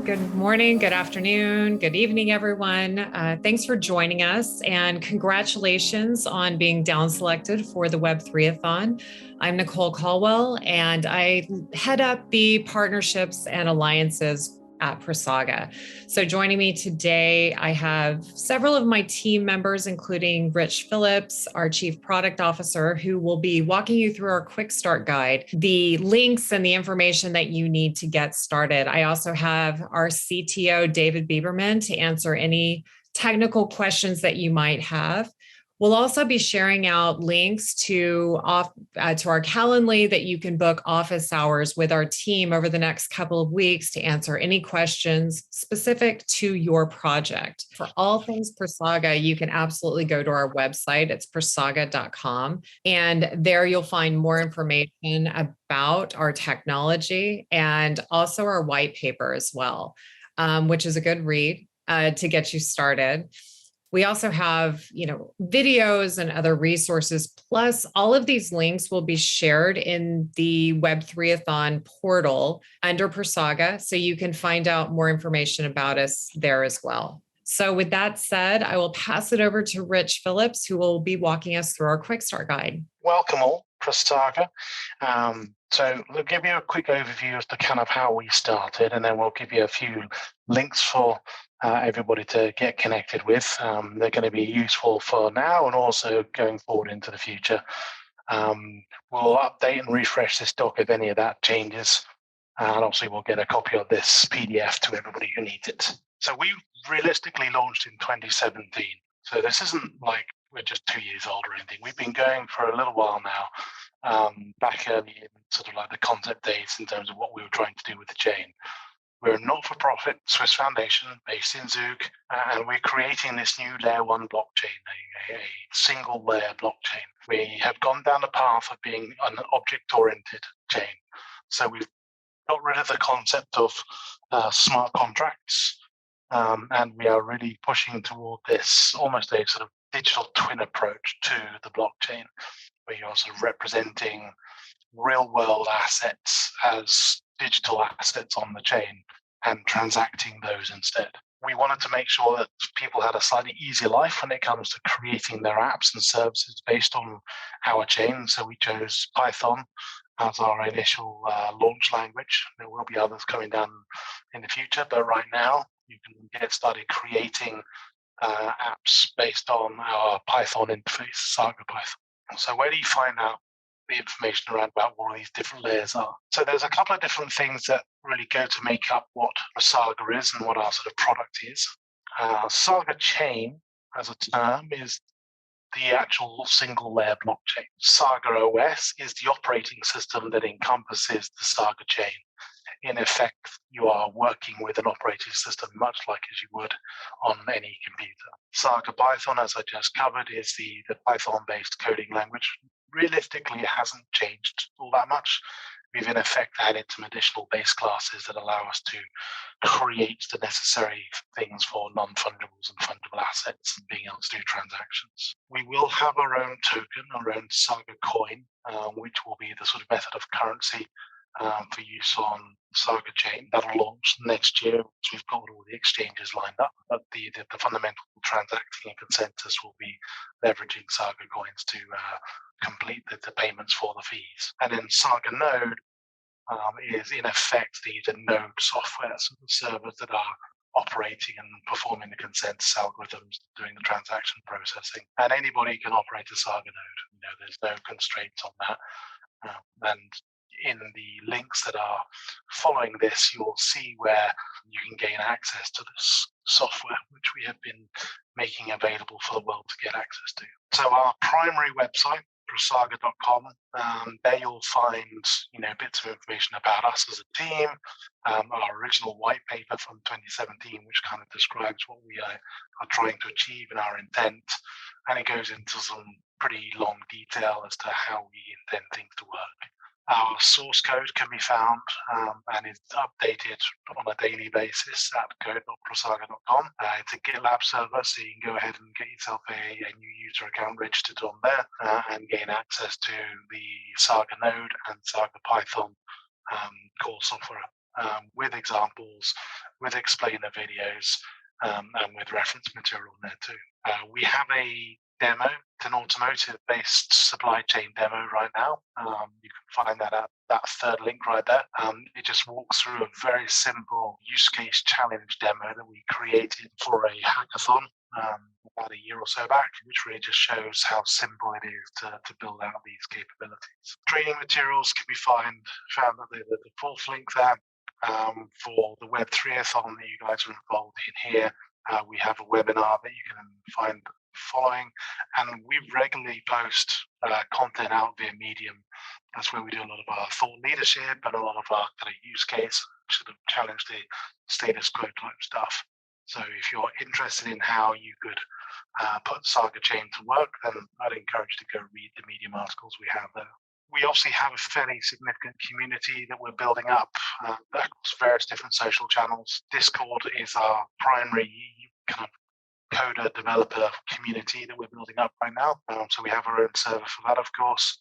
Good morning, good afternoon, good evening, everyone. Thanks for joining us and congratulations on being down selected for the Web3athon. I'm Nicole Colwell and I head up the partnerships and alliances at PraSaga. So joining me today, I have several of my team members, including Rich Phillips, our Chief Product Officer, who will be walking you through our quick start guide, the links and the information that you need to get started. I also have our CTO, David Bieberman, to answer any technical questions that you might have. We'll also be sharing out links to our Calendly that you can book office hours with our team over the next couple of weeks to answer any questions specific to your project. For all things PraSaga, you can absolutely go to our website. It's prasaga.com. And there you'll find more information about our technology and also our white paper as well, which is a good read to get you started. We also have, videos and other resources. Plus, all of these links will be shared in the Web3athon portal under PraSaga, so you can find out more information about us there as well. So with that said, I will pass it over to Rich Phillips, who will be walking us through our quick start guide. Welcome all, PraSaga. So we'll give you a quick overview as to kind of how we started, and then we'll give you a few links for everybody to get connected with. They're going to be useful for now and also going forward into the future. We'll update and refresh this doc if any of that changes. And obviously we'll get a copy of this PDF to everybody who needs it. So we realistically launched in 2017. So this isn't like we're just 2 years old or anything. We've been going for a little while now, back early in sort of like the concept days in terms of what we were trying to do with the chain. We're a not-for-profit Swiss foundation based in Zug, and we're creating this new layer one blockchain, a single layer blockchain. We have gone down the path of being an object-oriented chain. So we've got rid of the concept of smart contracts, and we are really pushing toward this almost a sort of digital twin approach to the blockchain, where you're sort of representing real-world assets as digital assets on the chain and transacting those instead. We wanted to make sure that people had a slightly easier life when it comes to creating their apps and services based on our chain. So we chose Python as our initial launch language. There will be others coming down in the future, but right now you can get started creating apps based on our Python interface, SagaPython. So where do you find out the information around about what all these different layers are? So there's a couple of different things that really go to make up what Saga is and what our sort of product is. Saga Chain as a term is the actual single layer blockchain. Saga OS is the operating system that encompasses the Saga chain. In effect, you are working with an operating system much like as you would on any computer. SagaPython, as I just covered, is the Python-based coding language. Realistically, it hasn't changed all that much. We've in effect added some additional base classes that allow us to create the necessary things for non-fungibles and fungible assets and being able to do transactions. We will have our own token, our own Saga coin, which will be the sort of method of currency for use on Saga Chain. That'll launch next year. So we've got all the exchanges lined up, but the fundamental transacting and consensus will be leveraging Saga coins to complete the payments for the fees. And then Saga Node is in effect the node software, so the servers that are operating and performing the consensus algorithms, doing the transaction processing. And anybody can operate a Saga node. There's no constraints on that. And in the links that are following this, you'll see where you can gain access to this software, which we have been making available for the world to get access to. So our primary website, prasaga.com, there you'll find bits of information about us as a team, our original white paper from 2017, which kind of describes what we are trying to achieve and our intent, and it goes into some pretty long detail as to how we intend things to work. Our source code can be found and is updated on a daily basis at code.prasaga.com. It's a Gitlab server, so you can go ahead and get yourself a new user account registered on there and gain access to the Saga node and SagaPython core software with examples with explainer videos, and with reference material in there too. We have a demo, it's an automotive-based supply chain demo right now. You can find that at that third link right there. It just walks through a very simple use case challenge demo that we created for a hackathon about a year or so back, which really just shows how simple it is to build out these capabilities. Training materials can be found at the fourth link there. For the Web3athon that you guys are involved in here, we have a webinar that you can find following, and we regularly post content out via Medium. That's where we do a lot of our thought leadership and a lot of our kind of use case, sort of challenge the status quo type stuff. So if you're interested in how you could put Saga Chain to work, then I'd encourage you to go read the Medium articles we have there. We obviously have a fairly significant community that we're building up across various different social channels. Discord is our primary kind of coder developer community that we're building up right now. So we have our own server for that, of course.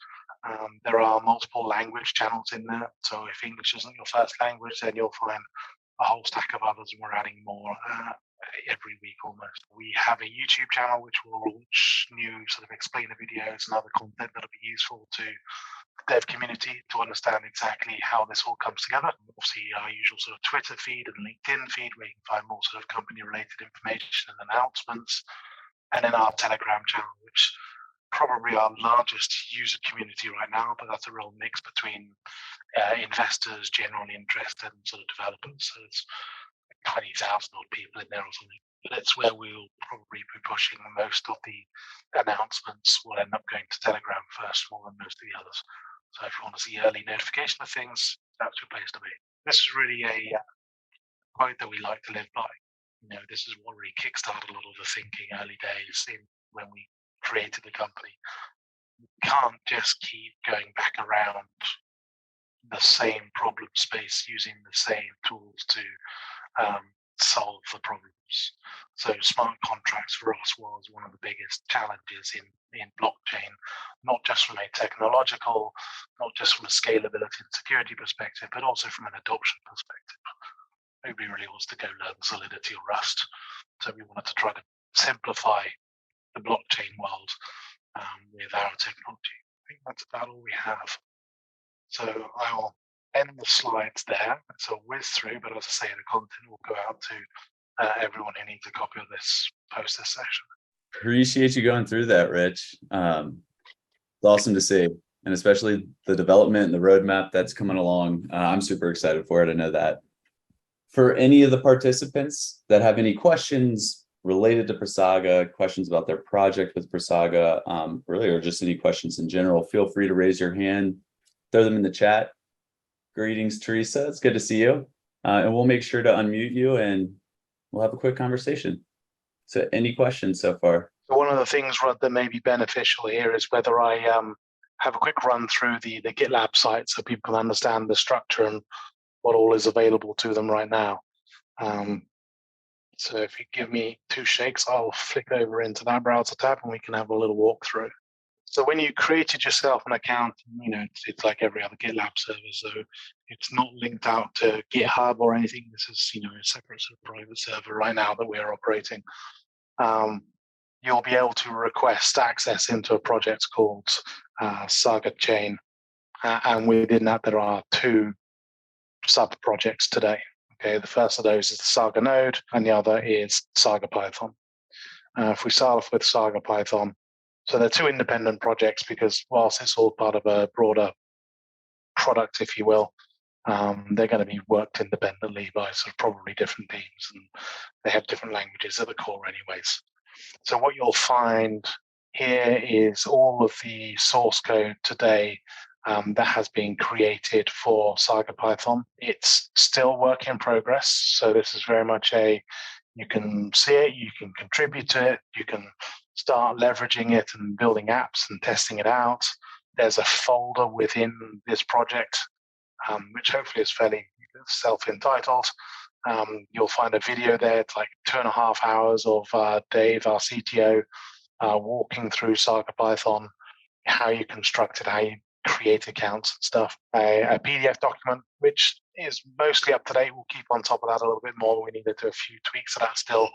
There are multiple language channels in there. So if English isn't your first language, then you'll find a whole stack of others, and we're adding more every week almost. We have a YouTube channel which will launch new sort of explainer videos and other content that'll be useful to the dev community to understand exactly how this all comes together. Obviously, our usual sort of Twitter feed and LinkedIn feed where you can find more sort of company-related information and announcements, and then our Telegram channel, which probably our largest user community right now, but that's a real mix between investors, general interest, and sort of developers. So it's 20,000 odd people in there or something. But it's where we'll probably be pushing most of the announcements. Will end up going to Telegram first, more than most of the others. So if you want to see early notification of things, that's your place to be. This is really a quote that we like to live by. You know, this is what really kickstarted a lot of the thinking early days when we created the company. You can't just keep going back around the same problem space using the same tools to solve the problems. So smart contracts for us was one of the biggest challenges in blockchain, not just from a technological, not just from a scalability and security perspective, but also from an adoption perspective. Nobody really wants to go learn Solidity or Rust. So we wanted to try to simplify the blockchain world with our technology. I think that's about all we have. So I'll end the slides there. It's a whiz through, but as I say, the content will go out to everyone who needs a copy of this post this session. Appreciate you going through that, Rich. It's awesome to see, and especially the development and the roadmap that's coming along. I'm super excited for it. I know that. For any of the participants that have any questions related to PraSaga, questions about their project with PraSaga, really, or just any questions in general, feel free to raise your hand, throw them in the chat. Greetings, Teresa. It's good to see you. And we'll make sure to unmute you and we'll have a quick conversation. So any questions so far? So one of the things that may be beneficial here is whether I have a quick run through the Gitlab site so people can understand the structure and what all is available to them right now. So if you give me 2 shakes, I'll flick over into that browser tab and we can have a little walkthrough. So when you created yourself an account, you know, it's like every other GitLab server, so it's not linked out to GitHub or anything. This is, you know, a separate sort of private server right now that we're operating. You'll be able to request access into a project called Saga Chain, and within that there are 2 sub-projects today. Okay, the first of those is the Saga node, and the other is SagaPython. If we start off with SagaPython, so they're 2 independent projects because whilst it's all part of a broader product, if you will, they're going to be worked independently by sort of probably different teams, and they have different languages at the core anyways. So what you'll find here is all of the source code today that has been created for SagaPython. It's still work in progress, so this is very much you can see it, you can contribute to it, you can start leveraging it and building apps and testing it out. There's a folder within this project, which hopefully is fairly self-entitled. You'll find a video there. It's like 2.5 hours of Dave, our CTO, walking through SagaPython, how you construct it, how you create accounts and stuff. A PDF document, which is mostly up to date. We'll keep on top of that a little bit more. We need to do a few tweaks of that still,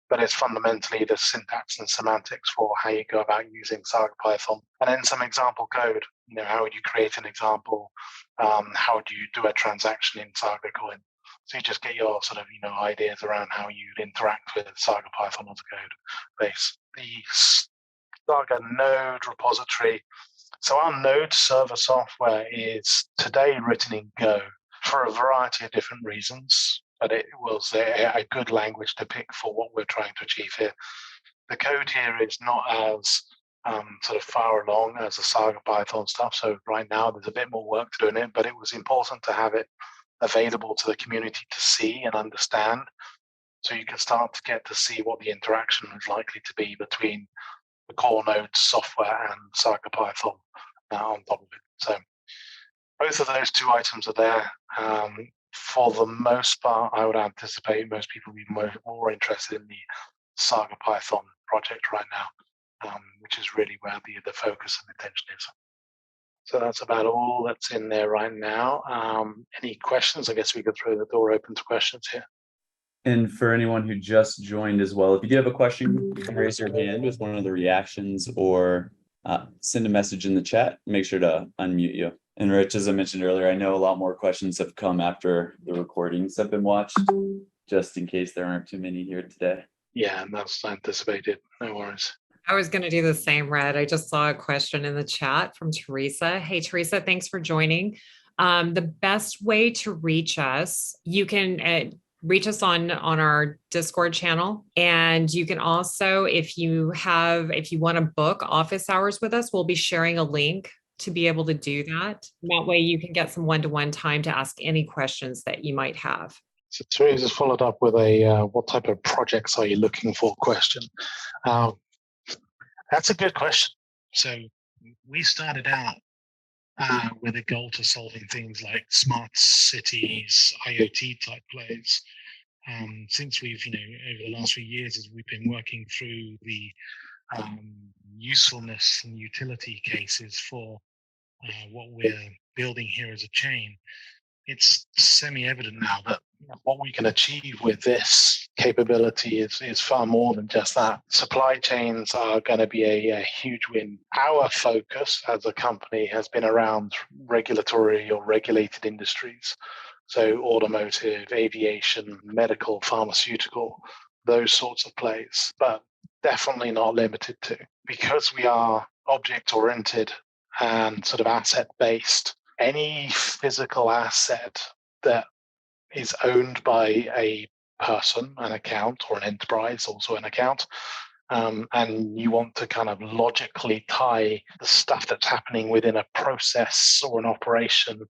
but it's fundamentally the syntax and semantics for how you go about using SagaPython. And then some example code. How would you create an example? How would you do a transaction in SagaCoin? So you just get your sort of, ideas around how you'd interact with SagaPython as a code base. The Saga node repository. So our node server software is today written in Go for a variety of different reasons, but it was a good language to pick for what we're trying to achieve here. The code here is not as sort of far along as the SagaPython stuff. So right now there's a bit more work to do in it, but it was important to have it available to the community to see and understand, so you can start to get to see what the interaction is likely to be between the core node software and SagaPython on top of it. So both of those two items are there. For the most part, I would anticipate most people will be more interested in the SagaPython project right now, which is really where the focus and attention is. So that's about all that's in there right now. Any questions? I guess we could throw the door open to questions here. And for anyone who just joined as well, if you do have a question, you can raise your hand with one of the reactions or send a message in the chat. Make sure to unmute you. And Rich, as I mentioned earlier, I know a lot more questions have come after the recordings have been watched, just in case there aren't too many here today. Yeah, and that's anticipated. No worries. I was going to do the same, Red. I just saw a question in the chat from Teresa. Hey, Teresa, thanks for joining. The best way to reach us, you can reach us on our Discord channel. And you can also, if you want to book office hours with us, we'll be sharing a link to be able to do that. That way you can get some one-to-one time to ask any questions that you might have. So Teresa's followed up with a what type of projects are you looking for question. That's a good question. So we started out with a goal to solving things like smart cities, IoT type plays. Since we've, over the last few years, as we've been working through the usefulness and utility cases for what we're building here as a chain, it's semi-evident now that what we can achieve with this capability is far more than just that. Supply chains are going to be a huge win. Our focus as a company has been around regulatory or regulated industries. So automotive, aviation, medical, pharmaceutical, those sorts of plays, but definitely not limited to. Because we are object-oriented and sort of asset-based, any physical asset that is owned by a person, an account, or an enterprise, also an account, and you want to kind of logically tie the stuff that's happening within a process or an operation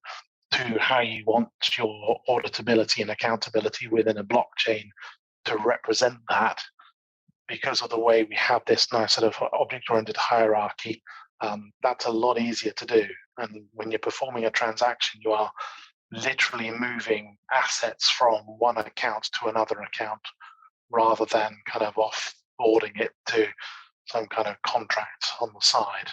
to how you want your auditability and accountability within a blockchain to represent that. Because of the way we have this nice sort of object-oriented hierarchy, that's a lot easier to do. And when you're performing a transaction, you are literally moving assets from one account to another account rather than kind of offboarding it to some kind of contract on the side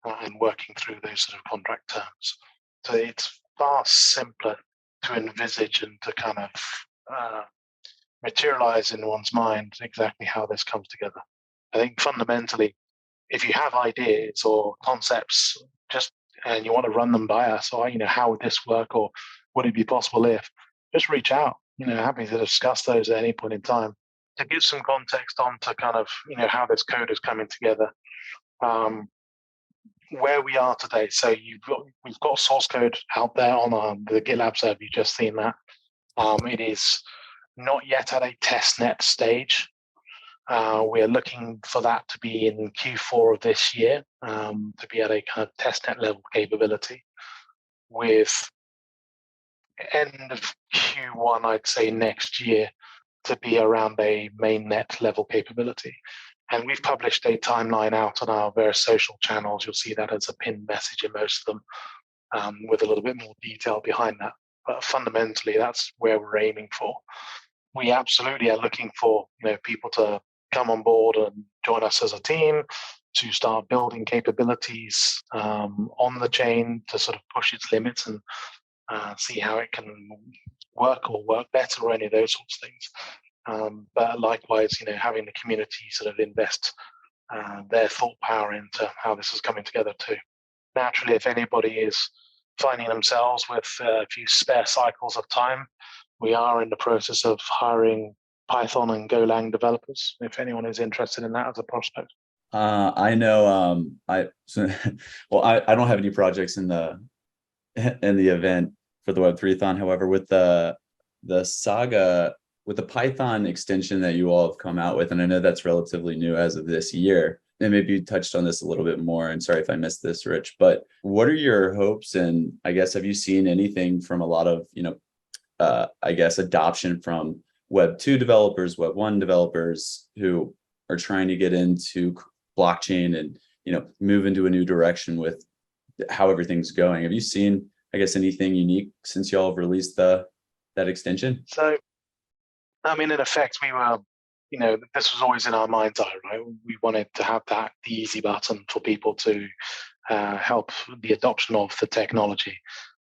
and working through those sort of contract terms. So it's far simpler to envisage and to kind of materialize in one's mind exactly how this comes together. I think fundamentally, if you have ideas or concepts, and you want to run them by us, or how would this work, or would it be possible if, just reach out. Happy to discuss those at any point in time. To give some context on to kind of how this code is coming together, where we are today. So we've got source code out there on the Gitlab server. You've just seen that. It is not yet at a testnet stage. We're looking for that to be in Q4 of this year, to be at a kind of testnet level capability. With end of Q1, I'd say next year, to be around a mainnet level capability. And we've published a timeline out on our various social channels. You'll see that as a pinned message in most of them, with a little bit more detail behind that. But fundamentally, that's where we're aiming for. We absolutely are looking for people to come on board and join us as a team. to start building capabilities on the chain to sort of push its limits and see how it can work or work better or any of those sorts of things. But likewise, having the community sort of invest their thought power into how this is coming together too. Naturally, if anybody is finding themselves with a few spare cycles of time, we are in the process of hiring Python and Golang developers, if anyone is interested in that as a prospect. I know. I don't have any projects in the event for the Web3athon. However, with the Saga, with the Python extension that you all have come out with, and I know that's relatively new as of this year, and maybe you touched on this a little bit more, and sorry if I missed this, Rich, but what are your hopes? And I guess, have you seen anything from a lot of, I guess, adoption from Web 2 developers, Web 1 developers who are trying to get into blockchain and, move into a new direction with how everything's going? Have you seen, I guess, anything unique since y'all have released that extension? So, I mean, in effect, we were, this was always in our mind's eye, right? We wanted to have the easy button for people to help the adoption of the technology.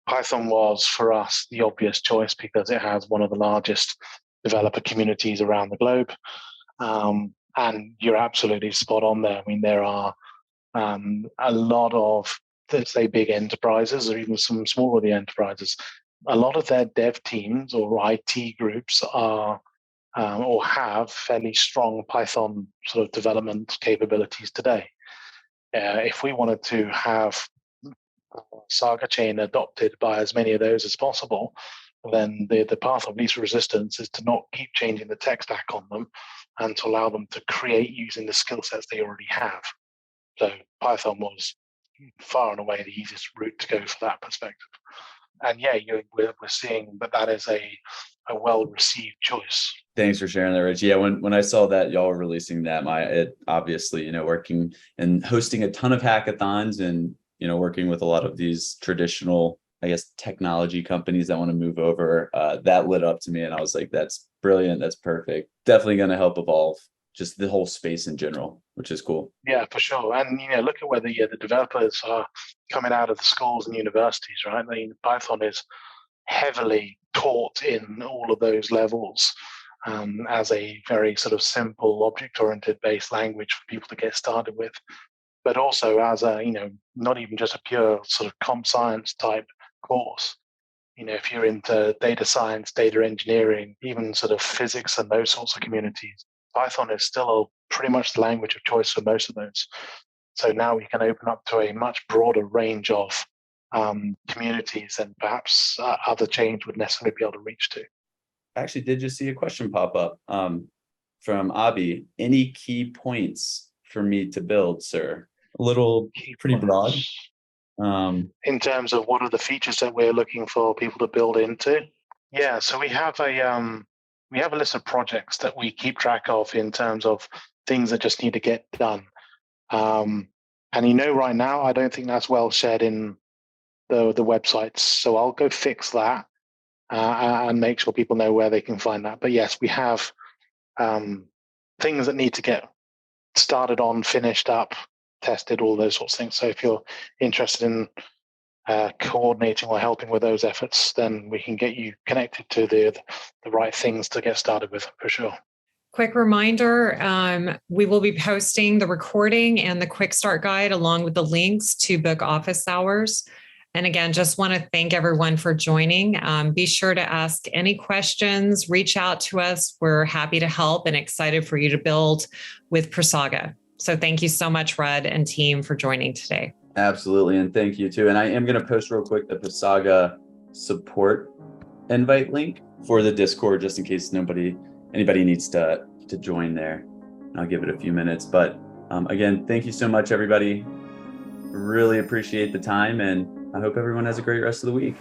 Python was, for us, the obvious choice because it has one of the largest developer communities around the globe. And you're absolutely spot on there. I mean, there are a lot of, let's say, big enterprises or even some smaller enterprises. A lot of their dev teams or IT groups are or have fairly strong Python sort of development capabilities today. If we wanted to have Saga chain adopted by as many of those as possible, then the path of least resistance is to not keep changing the tech stack on them and to allow them to create using the skill sets they already have. So Python was far and away the easiest route to go for that perspective. And yeah, we're seeing that is a well-received choice. Thanks for sharing that, Rich. Yeah, when I saw that y'all were releasing that, it obviously, working and hosting a ton of hackathons and, working with a lot of these traditional, I guess, technology companies that want to move over, that lit up to me. And I was like, that's brilliant. That's perfect. Definitely going to help evolve just the whole space in general, which is cool. Yeah, for sure. And, look at whether the developers are coming out of the schools and universities, right? I mean, Python is heavily taught in all of those levels as a very sort of simple object-oriented based language for people to get started with, but also as a, not even just a pure sort of comp science type course. If you're into data science, data engineering, even sort of physics and those sorts of communities, Python is still pretty much the language of choice for most of those. So now we can open up to a much broader range of communities than perhaps other chains would necessarily be able to reach to. I actually did just see a question pop up from Abi. Any key points for me to build, sir? A little pretty broad. In terms of what are the features that we're looking for people to build into? Yeah, so we have a list of projects that we keep track of in terms of things that just need to get done. And right now, I don't think that's well shared in the websites. So I'll go fix that and make sure people know where they can find that. But yes, we have things that need to get started on, finished up, tested, all those sorts of things. So if you're interested in coordinating or helping with those efforts, then we can get you connected to the right things to get started with, for sure. Quick reminder, we will be posting the recording and the quick start guide along with the links to book office hours. And again, just want to thank everyone for joining. Be sure to ask any questions, reach out to us. We're happy to help and excited for you to build with PraSaga. So thank you so much, Red and team, for joining today. Absolutely. And thank you too. And I am going to post real quick the PraSaga support invite link for the Discord, just in case anybody needs to join there. I'll give it a few minutes. But again, thank you so much, everybody. Really appreciate the time, and I hope everyone has a great rest of the week.